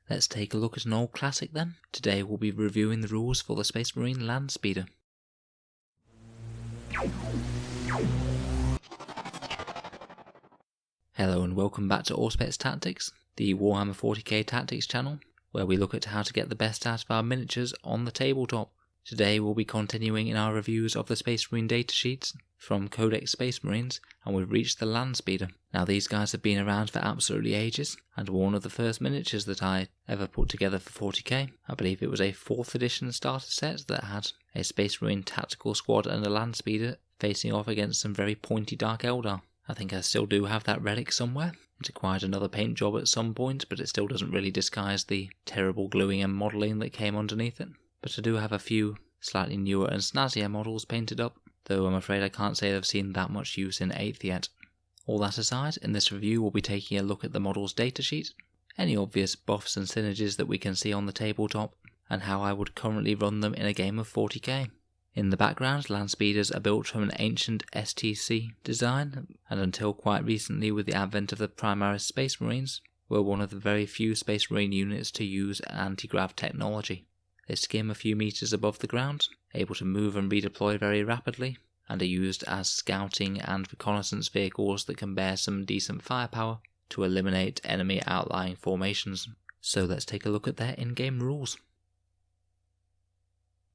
Let's take a look at an old classic then. Today we'll be reviewing the rules for the Space Marine Landspeeder. Hello and welcome back to Auspex Tactics, the Warhammer 40k tactics channel, where we look at how to get the best out of our miniatures on the tabletop. Today we'll be continuing in our reviews of the Space Marine datasheets from Codex Space Marines, and we've reached the Landspeeder. Now these guys have been around for absolutely ages, and were one of the first miniatures that I ever put together for 40k. I believe it was a 4th edition starter set that had a Space Marine tactical squad and a Landspeeder facing off against some very pointy Dark Eldar. I think I still do have that relic somewhere. It required another paint job at some point, but it still doesn't really disguise the terrible gluing and modelling that came underneath it. But I do have a few slightly newer and snazzier models painted up, though I'm afraid I can't say they've seen that much use in 8th yet. All that aside, in this review we'll be taking a look at the model's datasheet, any obvious buffs and synergies that we can see on the tabletop, and how I would currently run them in a game of 40k. In the background, Landspeeders are built from an ancient STC design, and until quite recently with the advent of the Primaris Space Marines, were one of the very few Space Marine units to use anti-grav technology. They skim a few meters above the ground, able to move and redeploy very rapidly, and are used as scouting and reconnaissance vehicles that can bear some decent firepower to eliminate enemy outlying formations. So let's take a look at their in-game rules.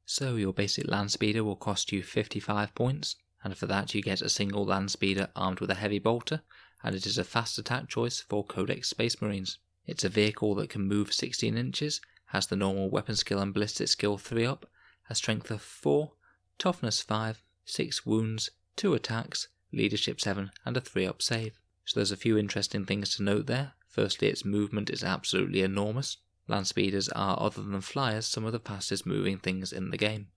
So your basic Landspeeder will cost you 55 points, and for that you get a single Landspeeder armed with a heavy bolter, and it is a fast attack choice for Codex Space Marines. It's a vehicle that can move 16 inches, has the normal weapon skill and ballistic skill 3 up, a strength of 4, toughness 5, 6 wounds, 2 attacks, leadership 7 and a 3 up save. So there's a few interesting things to note there. Firstly, its movement is absolutely enormous. Landspeeders are, other than flyers, some of the fastest moving things in the game.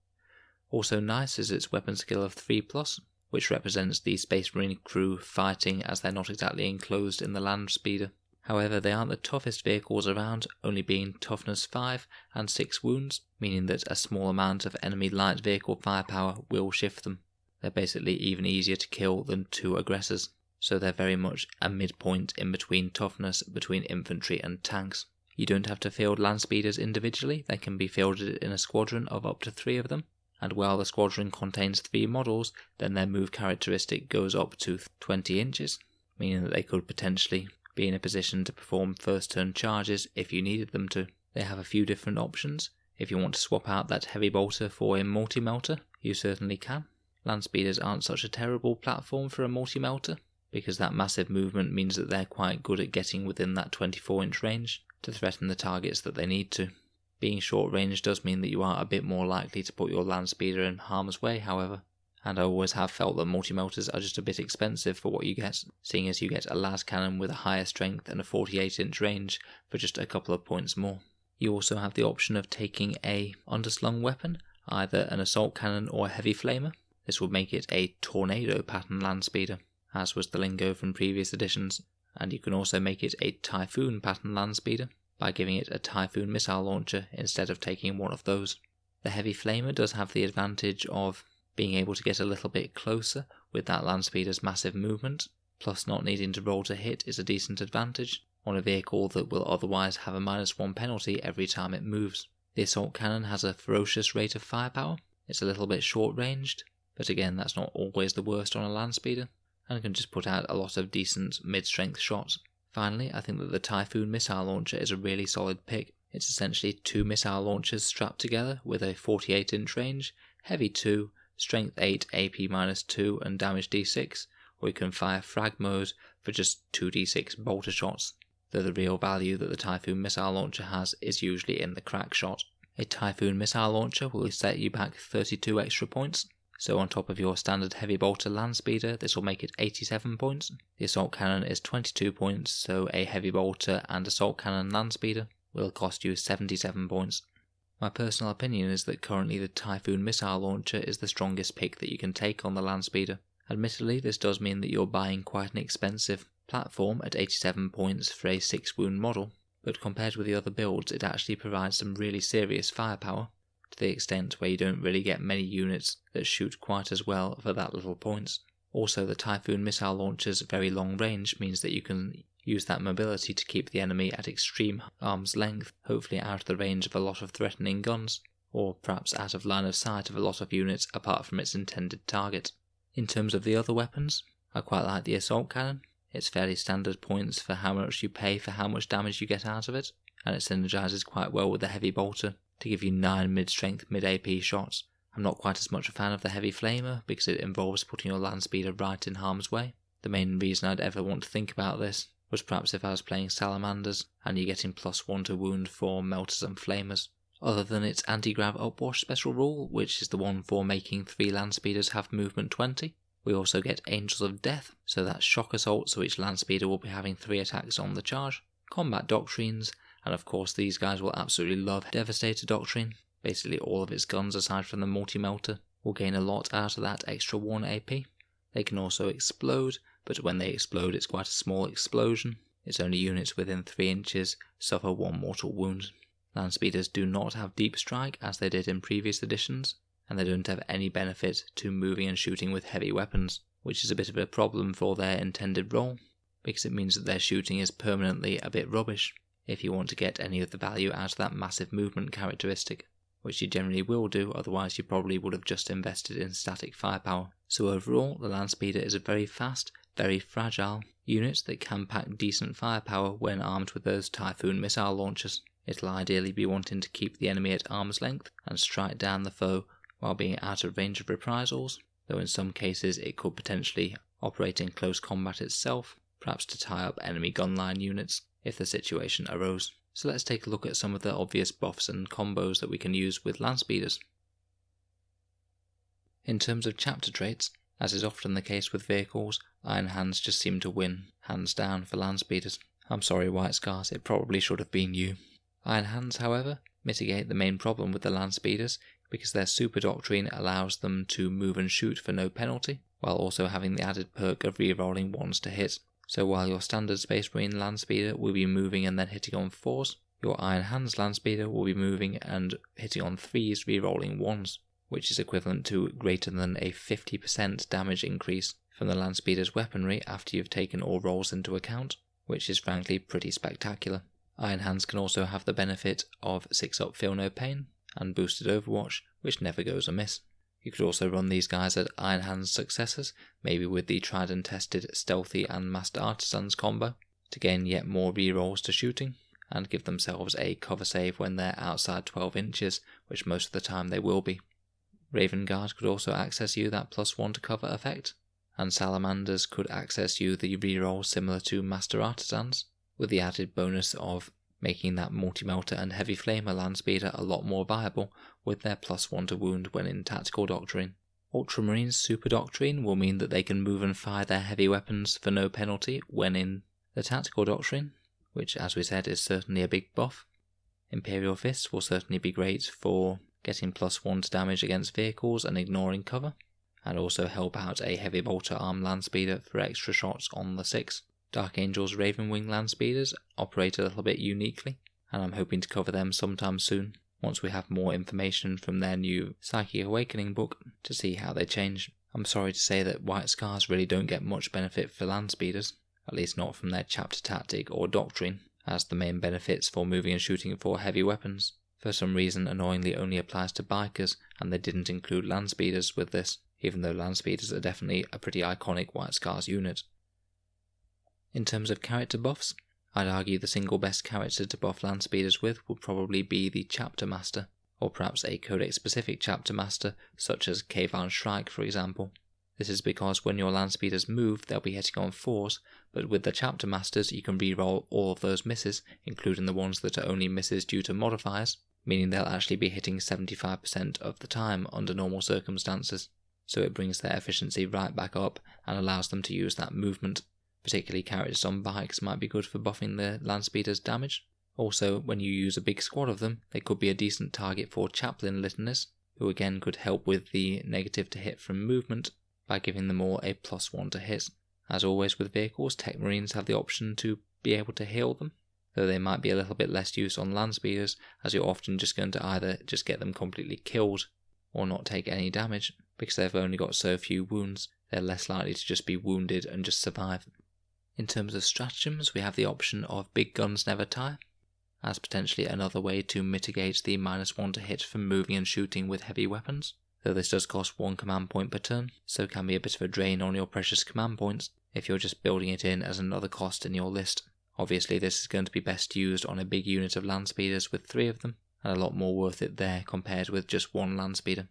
Also nice is its weapon skill of 3+, which represents the Space Marine crew fighting as they're not exactly enclosed in the Landspeeder. However, they aren't the toughest vehicles around, only being toughness 5 and 6 wounds, meaning that a small amount of enemy light vehicle firepower will shift them. They're basically even easier to kill than 2 aggressors, so they're very much a midpoint in between toughness between infantry and tanks. You don't have to field Landspeeders individually, they can be fielded in a squadron of up to 3 of them, and while the squadron contains 3 models, then their move characteristic goes up to 20 inches, meaning that they could potentially be in a position to perform first turn charges if you needed them to. They have a few different options. If you want to swap out that heavy bolter for a multi-melter, you certainly can. Landspeeders aren't such a terrible platform for a multi-melter, because that massive movement means that they're quite good at getting within that 24-inch range to threaten the targets that they need to. Being short range does mean that you are a bit more likely to put your Landspeeder in harm's way, however, and I always have felt that multi-melters are just a bit expensive for what you get, seeing as you get a las cannon with a higher strength and a 48-inch range for just a couple of points more. You also have the option of taking a underslung weapon, either an assault cannon or a heavy flamer. This would make it a tornado pattern Landspeeder, as was the lingo from previous editions, and you can also make it a typhoon pattern Landspeeder by giving it a typhoon missile launcher instead of taking one of those. The heavy flamer does have the advantage of being able to get a little bit closer with that Landspeeder's massive movement, plus not needing to roll to hit is a decent advantage on a vehicle that will otherwise have a -1 penalty every time it moves. The assault cannon has a ferocious rate of firepower. It's a little bit short ranged, but again that's not always the worst on a Landspeeder, and can just put out a lot of decent mid-strength shots. Finally, I think that the Typhoon missile launcher is a really solid pick. It's essentially 2 missile launchers strapped together with a 48-inch range, heavy 2, strength 8, AP -2 and damage d6, or you can fire frag mode for just 2d6 bolter shots, though the real value that the Typhoon missile launcher has is usually in the crack shot. A Typhoon missile launcher will set you back 32 extra points, so on top of your standard heavy bolter Landspeeder this will make it 87 points. The assault cannon is 22 points, so a heavy bolter and assault cannon Landspeeder will cost you 77 points. My personal opinion is that currently the Typhoon missile launcher is the strongest pick that you can take on the Landspeeder. Admittedly, this does mean that you're buying quite an expensive platform at 87 points for a 6 wound model, but compared with the other builds it actually provides some really serious firepower, to the extent where you don't really get many units that shoot quite as well for that little points. Also, the Typhoon missile launcher's very long range means that you can use that mobility to keep the enemy at extreme arm's length, hopefully out of the range of a lot of threatening guns, or perhaps out of line of sight of a lot of units apart from its intended target. In terms of the other weapons, I quite like the assault cannon. It's fairly standard points for how much you pay for how much damage you get out of it, and it synergizes quite well with the heavy bolter to give you 9 mid-strength, mid-AP shots. I'm not quite as much a fan of the heavy flamer because it involves putting your Landspeeder right in harm's way. The main reason I'd ever want to think about this was perhaps if I was playing Salamanders and you're getting +1 to wound for melters and flamers. Other than its anti-grav upwash special rule, which is the one for making 3 Landspeeders have movement 20, we also get Angels of Death, so that's shock assault, so each Landspeeder will be having 3 attacks on the charge, combat doctrines, and of course these guys will absolutely love Devastator Doctrine. Basically all of its guns aside from the multi-melter will gain a lot out of that extra 1 AP. They can also explode, but when they explode it's quite a small explosion. Its only units within 3 inches suffer 1 mortal wound. Landspeeders do not have deep strike as they did in previous editions, and they don't have any benefit to moving and shooting with heavy weapons, which is a bit of a problem for their intended role, because it means that their shooting is permanently a bit rubbish if you want to get any of the value out of that massive movement characteristic, which you generally will do, otherwise you probably would have just invested in static firepower. So overall, the Landspeeder is a very fast, very fragile unit that can pack decent firepower when armed with those Typhoon missile launchers. It'll ideally be wanting to keep the enemy at arm's length and strike down the foe while being out of range of reprisals, though in some cases it could potentially operate in close combat itself, perhaps to tie up enemy gunline units if the situation arose. So let's take a look at some of the obvious buffs and combos that we can use with Landspeeders. In terms of chapter traits, as is often the case with vehicles, Iron Hands just seem to win, hands down, for Landspeeders. I'm sorry White Scars, it probably should have been you. Iron Hands, however, mitigate the main problem with the Landspeeders because their super doctrine allows them to move and shoot for no penalty, while also having the added perk of re-rolling 1s to hit. So while your standard Space Marine Landspeeder will be moving and then hitting on 4s, your Iron Hands Landspeeder will be moving and hitting on 3s, re-rolling 1s, which is equivalent to greater than a 50% damage increase from the Landspeeder's weaponry after you've taken all rolls into account, which is frankly pretty spectacular. Iron Hands can also have the benefit of 6-up Feel No Pain and boosted Overwatch, which never goes amiss. You could also run these guys at Iron Hands successors, maybe with the tried and tested Stealthy and Master Artisans combo, to gain yet more rerolls to shooting, and give themselves a cover save when they're outside 12 inches, which most of the time they will be. Raven Guard could also access you that +1 to cover effect, and Salamanders could access you the reroll similar to Master Artisans, with the added bonus of making that multi-melter and heavy flamer Landspeeder a lot more viable with their +1 to wound when in Tactical Doctrine. Ultramarines Super Doctrine will mean that they can move and fire their heavy weapons for no penalty when in the Tactical Doctrine, which as we said is certainly a big buff. Imperial Fists will certainly be great for getting +1 to damage against vehicles and ignoring cover, and also help out a heavy bolter arm Landspeeder for extra shots on the 6. Dark Angel's Ravenwing Landspeeders operate a little bit uniquely, and I'm hoping to cover them sometime soon, once we have more information from their new Psychic Awakening book to see how they change. I'm sorry to say that White Scars really don't get much benefit for Landspeeders, at least not from their chapter tactic or doctrine, as the main benefits for moving and shooting for heavy weapons for some reason annoyingly only applies to bikers, and they didn't include Landspeeders with this, even though Landspeeders are definitely a pretty iconic White Scars unit. In terms of character buffs, I'd argue the single best character to buff Landspeeders with would probably be the Chapter Master, or perhaps a Codex-specific Chapter Master, such as Kayvan Shrike for example. This is because when your Landspeeders move, they'll be hitting on 4s, but with the Chapter Masters you can reroll all of those misses, including the ones that are only misses due to modifiers, meaning they'll actually be hitting 75% of the time under normal circumstances, so it brings their efficiency right back up and allows them to use that movement. Particularly characters on bikes might be good for buffing the Landspeeder's damage. Also, when you use a big squad of them, they could be a decent target for Chaplain Listeners, who again could help with the negative to hit from movement by giving them all a +1 to hit. As always with vehicles, Tech Marines have the option to be able to heal them, though they might be a little bit less use on Landspeeders, as you're often just going to either just get them completely killed or not take any damage, because they've only got so few wounds. They're less likely to just be wounded and just survive. In terms of stratagems, we have the option of big guns never tire, as potentially another way to mitigate the -1 to hit from moving and shooting with heavy weapons, though this does cost 1 command point per turn, so can be a bit of a drain on your precious command points if you're just building it in as another cost in your list. Obviously this is going to be best used on a big unit of Landspeeders with 3 of them, and a lot more worth it there compared with just 1 Landspeeder.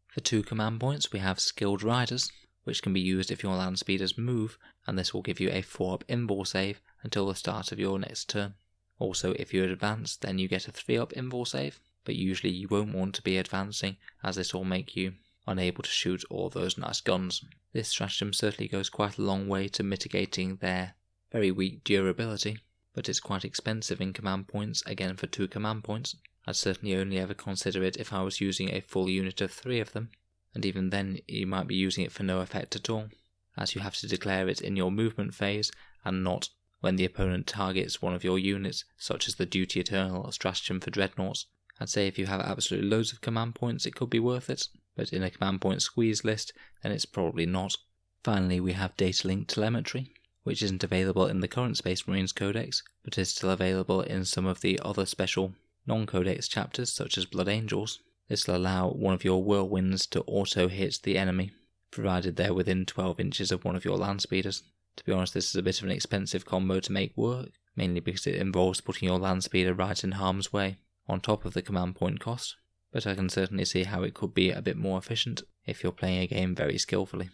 For 2 command points we have Skilled Riders, which can be used if your Landspeeders move, and this will give you a 4-up invul save until the start of your next turn. Also, if you advance, then you get a 3-up invul save, but usually you won't want to be advancing, as this will make you unable to shoot all those nice guns. This stratagem certainly goes quite a long way to mitigating their very weak durability, but it's quite expensive in command points, again for 2 command points. I'd certainly only ever consider it if I was using a full unit of 3 of them, and even then you might be using it for no effect at all, as you have to declare it in your movement phase and not when the opponent targets one of your units, such as the Duty Eternal stratagem for Dreadnoughts. I'd say if you have absolutely loads of command points it could be worth it, but in a command point squeeze list then it's probably not. Finally we have Data Link Telemetry, which isn't available in the current Space Marines Codex, but is still available in some of the other special non-Codex chapters such as Blood Angels. This will allow one of your whirlwinds to auto-hit the enemy, provided they're within 12 inches of one of your Landspeeders. To be honest, this is a bit of an expensive combo to make work, mainly because it involves putting your Landspeeder right in harm's way, on top of the command point cost, but I can certainly see how it could be a bit more efficient if you're playing a game very skillfully.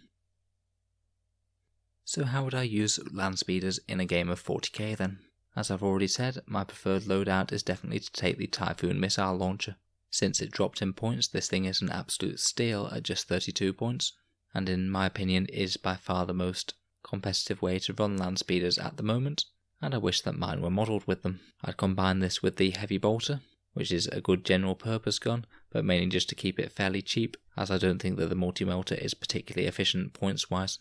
So how would I use Landspeeders in a game of 40k then? As I've already said, my preferred loadout is definitely to take the Typhoon missile launcher. Since it dropped in points, this thing is an absolute steal at just 32 points, and in my opinion is by far the most competitive way to run Landspeeders at the moment, and I wish that mine were modelled with them. I'd combine this with the Heavy Bolter, which is a good general purpose gun, but mainly just to keep it fairly cheap, as I don't think that the multi-melter is particularly efficient points wise.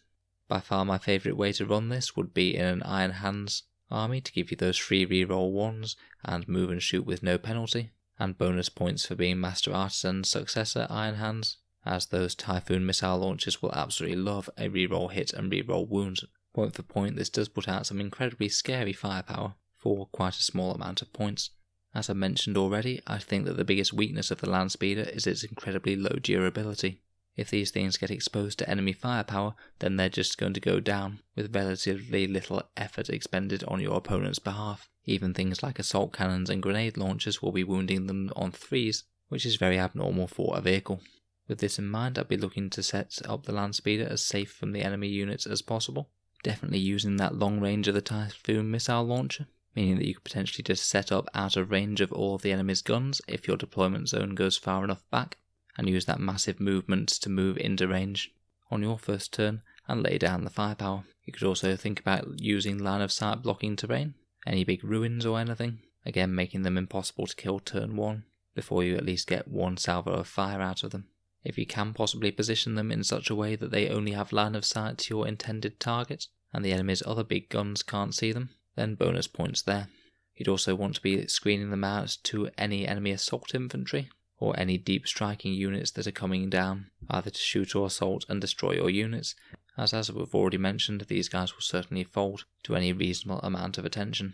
By far my favourite way to run this would be in an Iron Hands army to give you those free reroll 1s and move and shoot with no penalty, and bonus points for being Master Artisan's successor Iron Hands, as those Typhoon missile launchers will absolutely love a reroll hit and reroll wound. Point for point, this does put out some incredibly scary firepower for quite a small amount of points. As I mentioned already, I think that the biggest weakness of the Landspeeder is its incredibly low durability. If these things get exposed to enemy firepower, then they're just going to go down, with relatively little effort expended on your opponent's behalf. Even things like assault cannons and grenade launchers will be wounding them on 3s, which is very abnormal for a vehicle. With this in mind, I'd be looking to set up the Landspeeder as safe from the enemy units as possible. Definitely using that long range of the Typhoon missile launcher, meaning that you could potentially just set up out of range of all of the enemy's guns if your deployment zone goes far enough back, and use that massive movement to move into range on your first turn and lay down the firepower. You could also think about using line of sight blocking terrain, any big ruins or anything, again making them impossible to kill turn 1, before you at least get 1 salvo of fire out of them. If you can possibly position them in such a way that they only have line of sight to your intended target, and the enemy's other big guns can't see them, then bonus points there. You'd also want to be screening them out to any enemy assault infantry, or any deep striking units that are coming down, either to shoot or assault and destroy your units, as we've already mentioned, these guys will certainly fold to any reasonable amount of attention.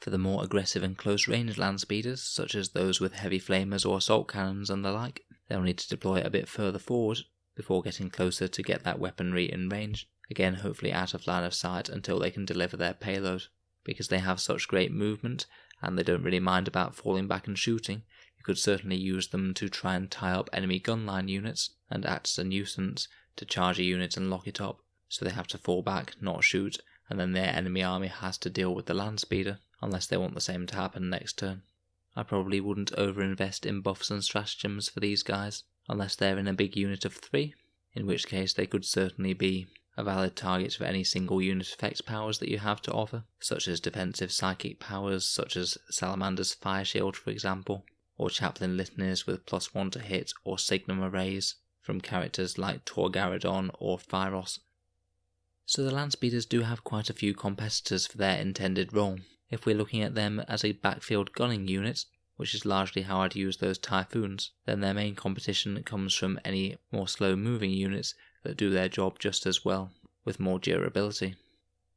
For the more aggressive and close-range Landspeeders, such as those with heavy flamers or assault cannons and the like, they'll need to deploy a bit further forward before getting closer to get that weaponry in range, again hopefully out of line of sight until they can deliver their payload. Because they have such great movement, and they don't really mind about falling back and shooting, you could certainly use them to try and tie up enemy gunline units and act as a nuisance to charge a unit and lock it up, so they have to fall back, not shoot, and then their enemy army has to deal with the Landspeeder, unless they want the same to happen next turn. I probably wouldn't overinvest in buffs and stratagems for these guys, unless they're in a big unit of 3, in which case they could certainly be a valid target for any single unit effect powers that you have to offer, such as defensive psychic powers such as Salamander's Fire Shield for example, or Chaplain Litanies with +1 to hit or Signum Arrays from characters like Torgaradon or Phyros. So the Landspeeders do have quite a few competitors for their intended role. If we're looking at them as a backfield gunning unit, which is largely how I'd use those Typhoons, then their main competition comes from any more slow moving units that do their job just as well, with more durability.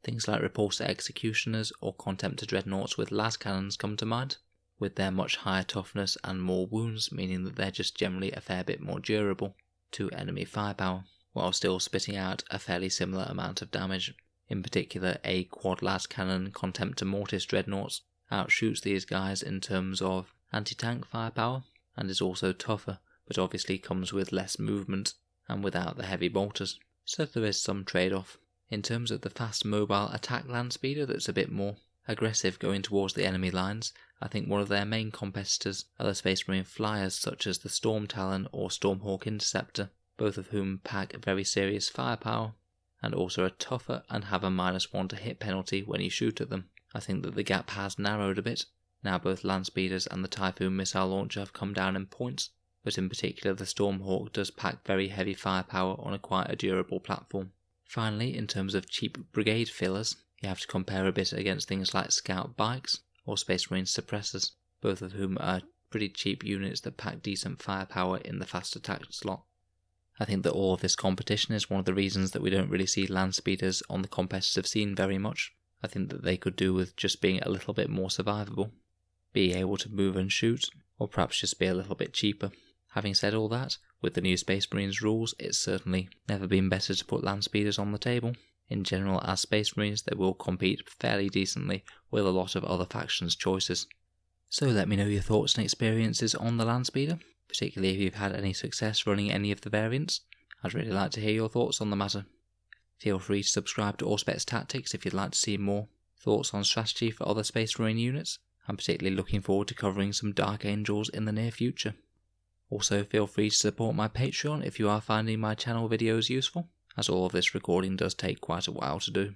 Things like repulsor executioners or contemptor dreadnoughts with las cannons come to mind, with their much higher toughness and more wounds, meaning that they're just generally a fair bit more durable to enemy firepower, while still spitting out a fairly similar amount of damage. In particular, a quad las cannon contemptor mortis dreadnoughts outshoots these guys in terms of anti-tank firepower, and is also tougher, but obviously comes with less movement and without the heavy bolters, so there is some trade-off. In terms of the fast mobile attack landspeeder that's a bit more aggressive going towards the enemy lines, I think one of their main competitors are the Space Marine flyers such as the Storm Talon or Stormhawk Interceptor, both of whom pack very serious firepower and also are tougher and have a -1 to hit penalty when you shoot at them. I think that the gap has narrowed a bit. Now both Landspeeders and the Typhoon missile launcher have come down in points, but in particular the Stormhawk does pack very heavy firepower on quite a durable platform. Finally, in terms of cheap brigade fillers, you have to compare a bit against things like Scout Bikes or Space Marine Suppressors, both of whom are pretty cheap units that pack decent firepower in the fast attack slot. I think that all of this competition is one of the reasons that we don't really see Landspeeders on the competitive scene very much. I think that they could do with just being a little bit more survivable, be able to move and shoot, or perhaps just be a little bit cheaper. Having said all that, with the new Space Marines rules, it's certainly never been better to put Landspeeders on the table. In general, as Space Marines, they will compete fairly decently with a lot of other factions' choices. So let me know your thoughts and experiences on the Landspeeder, particularly if you've had any success running any of the variants. I'd really like to hear your thoughts on the matter. Feel free to subscribe to Auspex Tactics if you'd like to see more thoughts on strategy for other Space Marine units. I'm particularly looking forward to covering some Dark Angels in the near future. Also, feel free to support my Patreon if you are finding my channel videos useful, as all of this recording does take quite a while to do.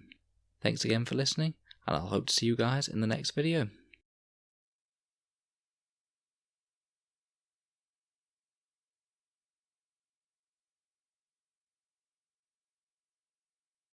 Thanks again for listening, and I'll hope to see you guys in the next video.